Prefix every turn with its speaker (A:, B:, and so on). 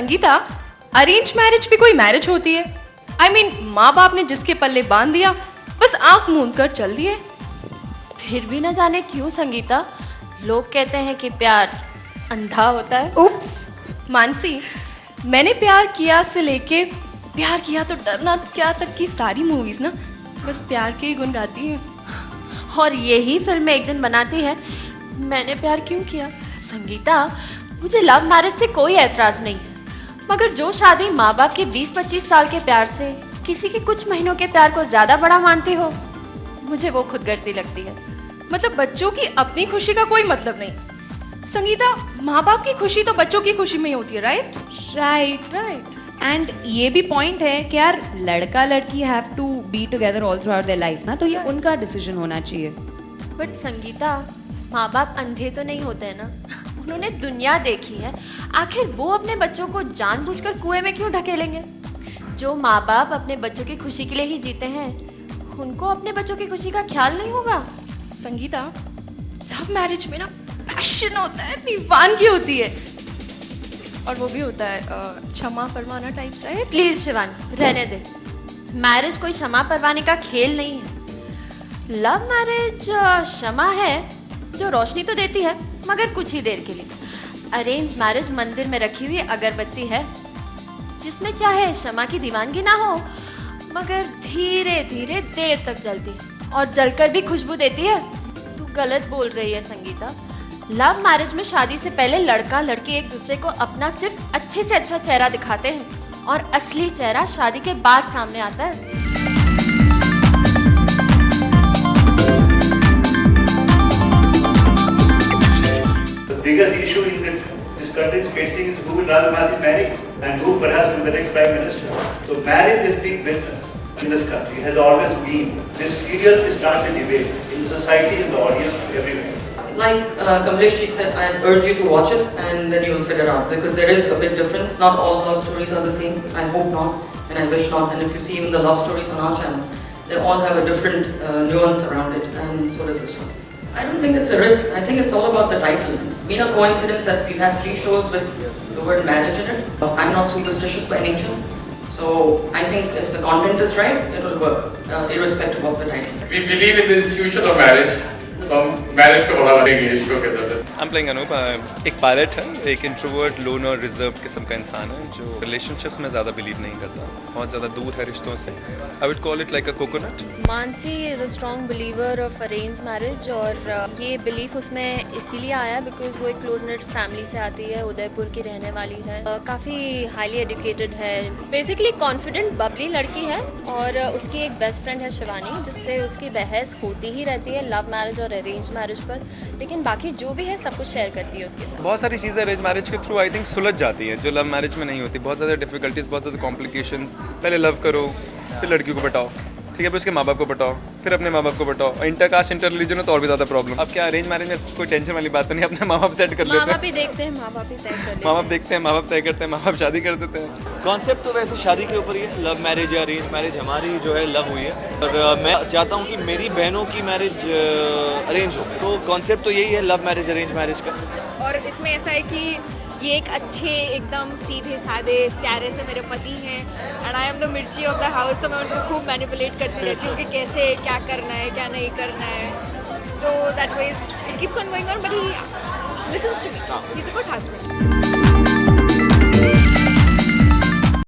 A: Sangeeta, arrange marriage भी कोई marriage होती है? I mean, माँ बाप ने जिसके पल्ले बांध दिया, बस आंख मूंद कर चल दिए।
B: फिर भी न जाने क्यों संगीता, लोग कहते हैं कि प्यार अंधा होता है।
A: उप्स, मानसी, मैंने प्यार किया से लेके प्यार किया तो डरना क्या तक की सारी मूवीज ना बस प्यार के ही गुण गाती हैं।
B: और यही फिल्म एक दिन बनाती है मैंने प्यार क्यों किया। संगीता, मुझे लव मैरिज से कोई ऐतराज नहीं है, मगर जो शादी माँ बाप के 20-25 साल के प्यार से किसी के कुछ महीनों के प्यार को ज्यादा बड़ा मानती हो, मुझे वो खुदगर्जी लगती है।
A: मतलब बच्चों की अपनी खुशी का कोई मतलब नहीं। संगीता, माँ बाप की खुशी तो बच्चों की खुशी में ही होती है, राइट?
C: राइट एंड ये भी पॉइंट है कि यार लड़का लड़की have to be together all throughout their life ना, तो ये उनका डिसीजन होना चाहिए।
B: बट संगीता, माँ बाप अंधे तो नहीं होते हैं ना, उन्होंने दुनिया देखी है। आखिर वो अपने बच्चों को जानबूझकर कुएं में क्यों ढकेलेंगे? जो माँ बाप अपने बच्चों की खुशी के लिए ही जीते हैं, उनको अपने बच्चों की खुशी का ख्याल नहीं होगा।
A: संगीता, लव मैरिज में ना पैशन होता है, दीवानगी होती है, और वो भी होता है क्षमा परवाना टाइप्स, राइट?
B: प्लीज शिवानी, रहने दे। मैरिज कोई क्षमा परवाने का खेल नहीं है। लव मैरिज क्षमा है जो रोशनी तो देती है, मगर कुछ ही देर के लिए। अरेंज मैरिज मंदिर में रखी हुई अगरबत्ती है, जिसमें चाहे क्षमा की दीवानगी ना हो, मगर धीरे धीरे देर तक जलती है और जलकर भी खुशबू देती है। तू गलत बोल रही है संगीता। लव मैरिज में शादी से पहले लड़का लड़की एक दूसरे को अपना सिर्फ अच्छे से अच्छा चेहरा दिखाते हैं, और असली चेहरा शादी के बाद सामने आता है।
D: The biggest issue in this country is facing is who will Rahul Gandhi marry and who perhaps will be the next prime minister. So marriage is big business in this country, has always been. This serial is not a debate in society, in the audience, everywhere.
E: Like Kamlesh ji said, I urge you to watch it and then you will figure out, because there is a big difference. Not all love stories are the same. I hope not, and I wish not. And if you see even the love stories on our channel, they all have a different nuance around it, and so does this one. I don't think it's a risk. I think it's all about the title. It's been a coincidence that we've had 3 shows with the word marriage in it. I'm not superstitious by nature, so I think if the content is right, it will work, irrespective of the title.
F: We believe in the institution of marriage. Marriage को बढ़ावा देंगे इस show के तहत।
G: I'm playing Anoop, एक pilot है, एक introvert, loan और रिजर्व किस्म का इंसान है जो रिलेशनशिप्स में ज़्यादा बिलीव नहीं करता, बहुत ज़्यादा दूर है रिश्तों से। I would call it like a coconut.
B: Mansi is a strong believer of arrange marriage, और ये बिलीफ उसमें इसीलिए आया बिकॉज वो एक क्लोज नेट फैमिली से आती है, उदयपुर की रहने वाली है, काफ़ी हाईली एजुकेटेड है, बेसिकली कॉन्फिडेंट बबली लड़की है, और उसकी एक बेस्ट फ्रेंड है शिवानी, जिससे उसकी बहस होती ही रहती है लव मैरिज और अरेंज मैरिज पर, लेकिन बाकी जो भी है सब कुछ शेयर करती है उसके साथ।
G: बहुत सारी चीज़ें अरेंज मैरिज के थ्रू आई थिंक सुलझ जाती हैं जो लव मैरिज में नहीं होती। बहुत ज़्यादा डिफिकल्टीज, बहुत ज़्यादा कॉम्प्लिकेशंस। पहले लव करो, फिर लड़की को बताओ, ठीक है, फिर उसके माँ बाप को बताओ, फिर अपने माँ बाप को बताओ। इंटरकास्ट इंटर रिलीजन हो तो और भी ज़्यादा प्रॉब्लम। अब क्या अरेंज मैरिज में कोई टेंशन वाली बात तो नहीं, अपने माँ बाप सेट कर लेते हैं,
B: माँ बाप ही देखते हैं, माँ बाप ही तय कर लेते हैं,
G: माँ बाप देखते हैं, माँ बाप तय करते हैं, माँ बाप शादी कर देते हैं।
H: कॉन्सेप्ट तो वैसे शादी के ऊपर ही है, लव मैरिज या अरेंज मैरिज। हमारी जो है लव हुई है, और मैं चाहता हूँ कि मेरी बहनों की मैरिज अरेंज हो, तो कॉन्सेप्ट तो यही है लव मैरिज अरेंज मैरिज का।
I: और इसमें ऐसा है कि ये एक अच्छे एकदम सीधे सादे प्यारे से मेरे पति हैं, एंड आई एम द मिर्ची ऑफ द हाउस, तो मैं उनको खूब मैनिपुलेट करती रहती हूँ कि कैसे क्या करना है क्या नहीं करना है, तो that wise it keeps on going on, but he listens to me, he is a good husband.